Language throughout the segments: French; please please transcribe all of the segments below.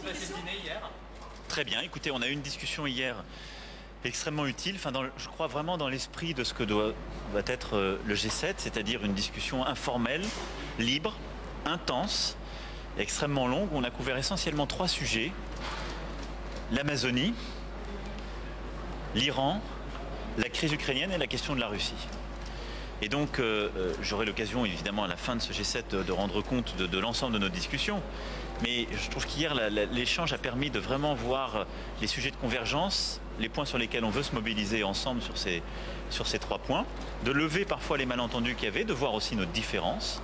passé le dîner hier? Très bien, écoutez, on a eu une discussion hier extrêmement utile, je crois vraiment dans l'esprit de ce que doit être le G7, c'est-à-dire une discussion informelle, libre, intense, extrêmement longue. On a couvert essentiellement 3 sujets: l'Amazonie, l'Iran, la crise ukrainienne et la question de la Russie. Et donc, j'aurai l'occasion, évidemment, à la fin de ce G7, de rendre compte de l'ensemble de nos discussions. Mais je trouve qu'hier, l'échange a permis de vraiment voir les sujets de convergence, les points sur lesquels on veut se mobiliser ensemble sur ces 3 points, de lever parfois les malentendus qu'il y avait, de voir aussi nos différences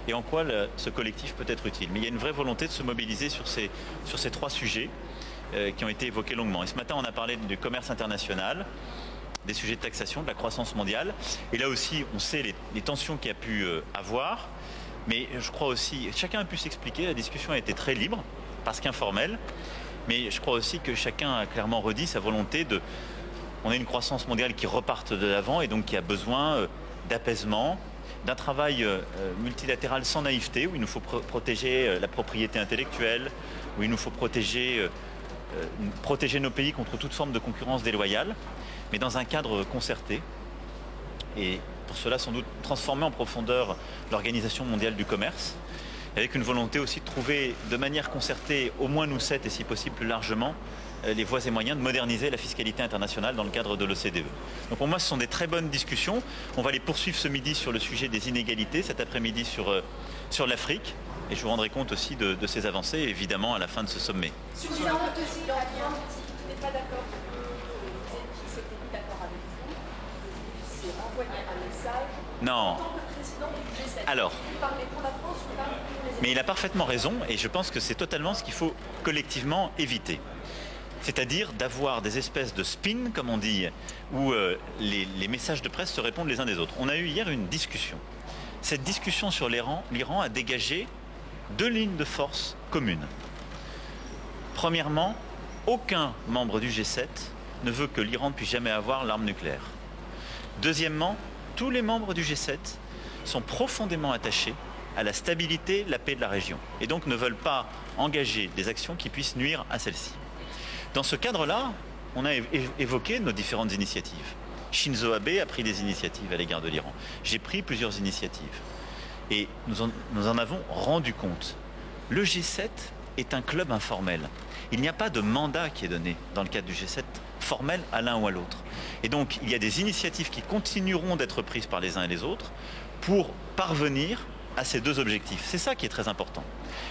et en quoi ce collectif peut être utile. Mais il y a une vraie volonté de se mobiliser sur ces 3 sujets qui ont été évoqués longuement. Et ce matin, on a parlé du commerce international, des sujets de taxation, de la croissance mondiale. Et là aussi, on sait les tensions qu'il y a pu avoir. Mais je crois aussi, chacun a pu s'expliquer, la discussion a été très libre, parce qu'informelle. Mais je crois aussi que chacun a clairement redit sa volonté on a une croissance mondiale qui reparte de l'avant et donc qui a besoin d'apaisement, d'un travail multilatéral sans naïveté, où il nous faut protéger la propriété intellectuelle, où il nous faut protéger nos pays contre toute forme de concurrence déloyale, mais dans un cadre concerté. Et pour cela, sans doute, transformer en profondeur l'Organisation mondiale du commerce, avec une volonté aussi de trouver de manière concertée, au moins nous 7 et si possible plus largement, les voies et moyens de moderniser la fiscalité internationale dans le cadre de l'OCDE. Donc pour moi, ce sont des très bonnes discussions. On va les poursuivre ce midi sur le sujet des inégalités, cet après-midi sur l'Afrique. Et je vous rendrai compte aussi de ces avancées, évidemment, à la fin de ce sommet. Sur les Iraniens n'est pas d'accord qui s'était mis d'accord avec vous, c'est envoyer un message Non. en tant que président du G7. Alors. Vous parlez pour la France, vous parlez pour les Mais il a parfaitement raison, et je pense que c'est totalement ce qu'il faut collectivement éviter. C'est-à-dire d'avoir des espèces de spin, comme on dit, où les messages de presse se répondent les uns des autres. On a eu hier une discussion. Cette discussion sur l'Iran a dégagé 2 lignes de force communes. Premièrement, aucun membre du G7 ne veut que l'Iran ne puisse jamais avoir l'arme nucléaire. Deuxièmement, tous les membres du G7 sont profondément attachés à la stabilité, la paix de la région, et donc ne veulent pas engager des actions qui puissent nuire à celle-ci. Dans ce cadre-là, on a évoqué nos différentes initiatives. Shinzo Abe a pris des initiatives à l'égard de l'Iran. J'ai pris plusieurs initiatives. Et nous en avons rendu compte. Le G7 est un club informel. Il n'y a pas de mandat qui est donné dans le cadre du G7 formel à l'un ou à l'autre. Et donc, il y a des initiatives qui continueront d'être prises par les uns et les autres pour parvenir à ces 2 objectifs. C'est ça qui est très important.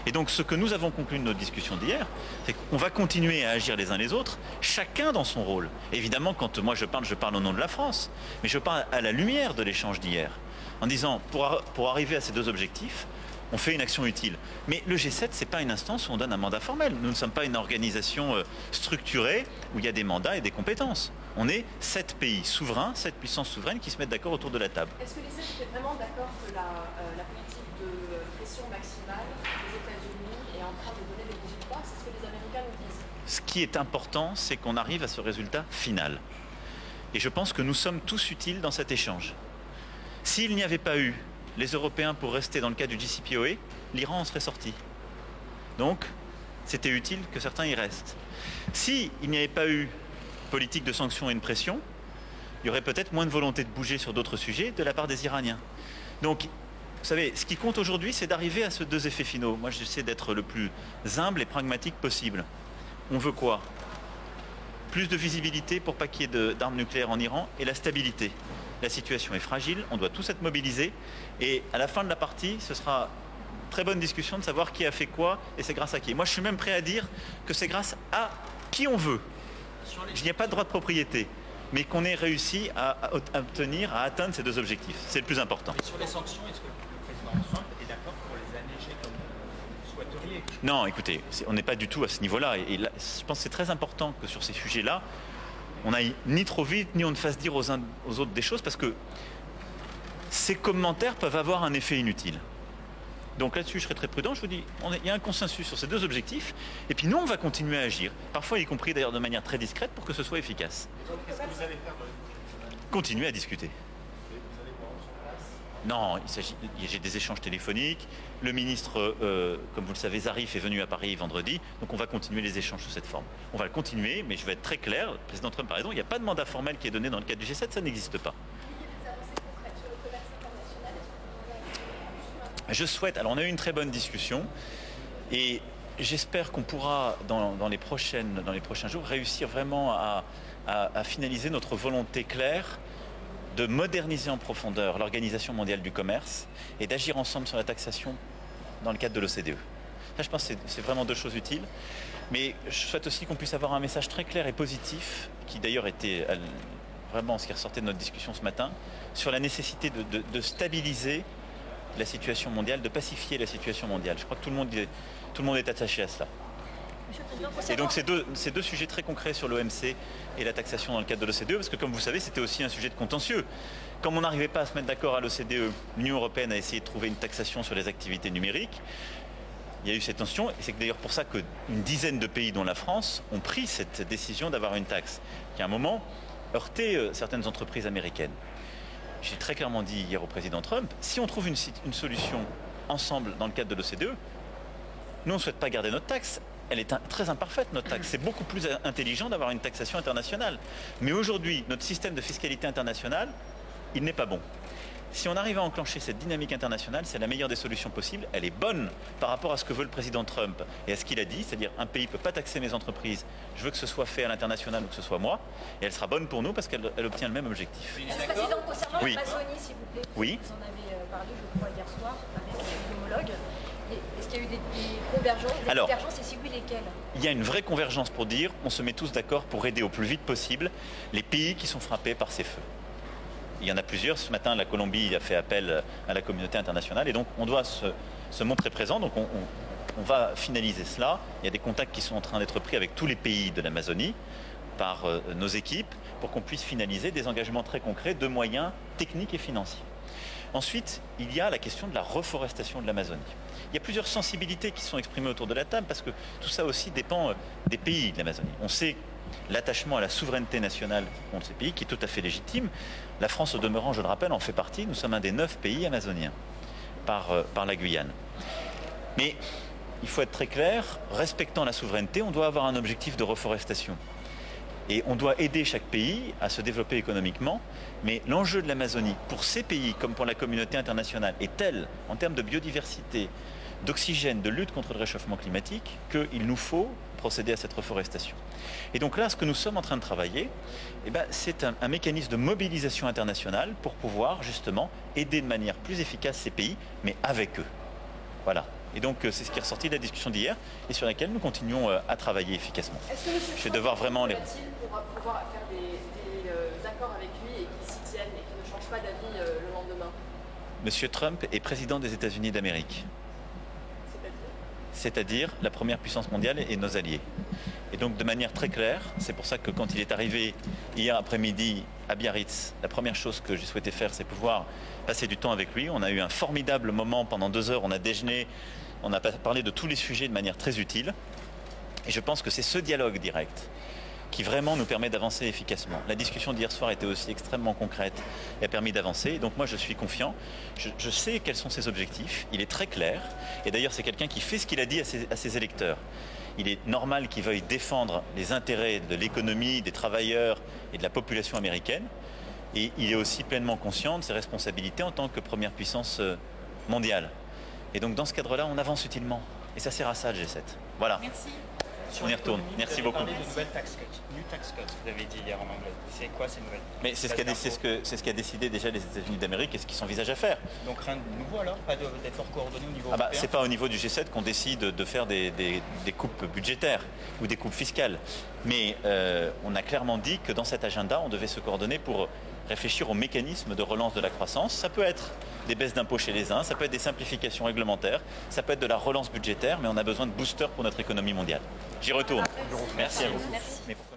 Et donc, ce que nous avons conclu de notre discussion d'hier, c'est qu'on va continuer à agir les uns les autres, chacun dans son rôle. Évidemment, quand moi je parle au nom de la France, mais je parle à la lumière de l'échange d'hier, en disant, pour arriver à ces 2 objectifs, on fait une action utile. Mais le G7, ce n'est pas une instance où on donne un mandat formel. Nous ne sommes pas une organisation structurée où il y a des mandats et des compétences. On est 7 pays souverains, 7 puissances souveraines qui se mettent d'accord autour de la table. Est-ce que les 7 étaient vraiment d'accord que la politique de pression maximale des États-Unis est en train de donner des résultats? C'est ce que les Américains nous disent. Ce qui est important, c'est qu'on arrive à ce résultat final. Et je pense que nous sommes tous utiles dans cet échange. S'il n'y avait pas eu les Européens pour rester dans le cadre du JCPOA, l'Iran en serait sorti. Donc, c'était utile que certains y restent. S'il n'y avait pas eu politique de sanctions et de pression, il y aurait peut-être moins de volonté de bouger sur d'autres sujets de la part des Iraniens. Donc, vous savez, ce qui compte aujourd'hui, c'est d'arriver à ces 2 effets finaux. Moi, j'essaie d'être le plus humble et pragmatique possible. On veut quoi? Plus de visibilité pour pas qu'il y ait d'armes nucléaires en Iran et la stabilité. La situation est fragile, on doit tous être mobilisés et à la fin de la partie, ce sera une très bonne discussion de savoir qui a fait quoi et c'est grâce à qui. Moi, je suis même prêt à dire que c'est grâce à qui on veut. Il n'y a pas de droit de propriété, mais qu'on ait réussi à atteindre ces 2 objectifs. C'est le plus important. Et sur les sanctions, est-ce que le président Trump est d'accord pour les alléger comme vous souhaiteriez? Non, écoutez, on n'est pas du tout à ce niveau-là. Et là, je pense que c'est très important que sur ces sujets-là, on n'aille ni trop vite, ni on ne fasse dire aux uns aux autres des choses, parce que ces commentaires peuvent avoir un effet inutile. Donc là-dessus, je serai très prudent. Je vous dis, il y a un consensus sur ces 2 objectifs, et puis nous, on va continuer à agir, parfois y compris d'ailleurs de manière très discrète, pour que ce soit efficace. Qu'est-ce que vous allez faire? Continuer à discuter. Non, j'ai des échanges téléphoniques. Le ministre, comme vous le savez, Zarif est venu à Paris vendredi, donc on va continuer les échanges sous cette forme. On va le continuer, mais je vais être très clair, le président Trump a raison, il n'y a pas de mandat formel qui est donné dans le cadre du G7, ça n'existe pas. Je souhaite, alors on a eu une très bonne discussion, et j'espère qu'on pourra, dans les prochains jours, réussir vraiment à finaliser notre volonté claire de moderniser en profondeur l'Organisation mondiale du commerce et d'agir ensemble sur la taxation dans le cadre de l'OCDE. Là, je pense que c'est vraiment deux choses utiles. Mais je souhaite aussi qu'on puisse avoir un message très clair et positif, qui d'ailleurs était vraiment ce qui ressortait de notre discussion ce matin, sur la nécessité de stabiliser la situation mondiale, de pacifier la situation mondiale. Je crois que tout le monde est attaché à cela. Et donc ces deux sujets très concrets sur l'OMC et la taxation dans le cadre de l'OCDE, parce que comme vous savez, c'était aussi un sujet de contentieux. Comme on n'arrivait pas à se mettre d'accord à l'OCDE, l'Union européenne a essayé de trouver une taxation sur les activités numériques. Il y a eu cette tension, et c'est d'ailleurs pour ça qu'une dizaine de pays, dont la France, ont pris cette décision d'avoir une taxe, qui à un moment heurtait certaines entreprises américaines. J'ai très clairement dit hier au président Trump, si on trouve une solution ensemble dans le cadre de l'OCDE, nous on ne souhaite pas garder notre taxe. Elle est très imparfaite, notre taxe. C'est beaucoup plus intelligent d'avoir une taxation internationale. Mais aujourd'hui, notre système de fiscalité internationale, il n'est pas bon. Si on arrive à enclencher cette dynamique internationale, c'est la meilleure des solutions possibles. Elle est bonne par rapport à ce que veut le président Trump et à ce qu'il a dit, c'est-à-dire un pays ne peut pas taxer mes entreprises, je veux que ce soit fait à l'international ou que ce soit moi, et elle sera bonne pour nous parce qu'elle obtient le même objectif. Monsieur le Président, concernant Oui. l'Amazonie, s'il vous plaît, Oui. vous en avez parlé, je crois, hier soir avec vos homologues. Est-ce qu'il y a eu des convergences, divergences, et si oui, lesquelles? Il y a une vraie convergence pour dire on se met tous d'accord pour aider au plus vite possible les pays qui sont frappés par ces feux. Il y en a plusieurs. Ce matin, la Colombie a fait appel à la communauté internationale et donc on doit se montrer présent. Donc on va finaliser cela. Il y a des contacts qui sont en train d'être pris avec tous les pays de l'Amazonie par nos équipes pour qu'on puisse finaliser des engagements très concrets de moyens techniques et financiers. Ensuite, il y a la question de la reforestation de l'Amazonie. Il y a plusieurs sensibilités qui sont exprimées autour de la table parce que tout ça aussi dépend des pays de l'Amazonie. On sait l'attachement à la souveraineté nationale contre ces pays qui est tout à fait légitime. La France, au demeurant, je le rappelle, en fait partie. Nous sommes un des 9 pays amazoniens par la Guyane. Mais il faut être très clair, respectant la souveraineté, on doit avoir un objectif de reforestation. Et on doit aider chaque pays à se développer économiquement. Mais l'enjeu de l'Amazonie, pour ces pays comme pour la communauté internationale, est tel, en termes de biodiversité, d'oxygène, de lutte contre le réchauffement climatique, qu'il nous faut procéder à cette reforestation. Et donc là, ce que nous sommes en train de travailler, c'est un mécanisme de mobilisation internationale pour pouvoir justement aider de manière plus efficace ces pays, mais avec eux. Voilà. Et donc c'est ce qui est ressorti de la discussion d'hier et sur laquelle nous continuons à travailler efficacement. Je vais devoir vraiment les... pour pouvoir faire des accords avec lui et qu'il s'y tienne et qu'il ne change pas d'avis le lendemain? Monsieur Trump est président des États-Unis d'Amérique. C'est-à-dire la première puissance mondiale et nos alliés. Et donc de manière très claire, c'est pour ça que quand il est arrivé hier après-midi à Biarritz, la première chose que j'ai souhaité faire, c'est pouvoir passer du temps avec lui. On a eu un formidable moment pendant 2 heures, on a déjeuné, on a parlé de tous les sujets de manière très utile. Et je pense que c'est ce dialogue direct qui vraiment nous permet d'avancer efficacement. La discussion d'hier soir était aussi extrêmement concrète et a permis d'avancer. Et donc moi je suis confiant, je sais quels sont ses objectifs, il est très clair. Et d'ailleurs c'est quelqu'un qui fait ce qu'il a dit à ses électeurs. Il est normal qu'il veuille défendre les intérêts de l'économie, des travailleurs et de la population américaine. Et il est aussi pleinement conscient de ses responsabilités en tant que première puissance mondiale. Et donc dans ce cadre-là, on avance utilement. Et ça sert à ça le G7. Voilà. Merci. On y retourne. Merci beaucoup. Vous avez parlé de nouvelles tax cuts, new tax cuts, vous avez dit hier en anglais. C'est quoi ces nouvelles? Mais c'est ce qu'a décidé déjà les États-Unis d'Amérique et ce qu'ils s'envisagent à faire. Donc rien de nouveau alors? Pas d'efforts coordonnés au niveau européen? C'est pas au niveau du G7 qu'on décide de faire des coupes budgétaires ou des coupes fiscales. Mais on a clairement dit que dans cet agenda, on devait se coordonner pour réfléchir aux mécanismes de relance de la croissance. Ça peut être des baisses d'impôts chez les uns, ça peut être des simplifications réglementaires, ça peut être de la relance budgétaire, mais on a besoin de boosters pour notre économie mondiale. J'y retourne. Merci à vous. Merci. Mais pourquoi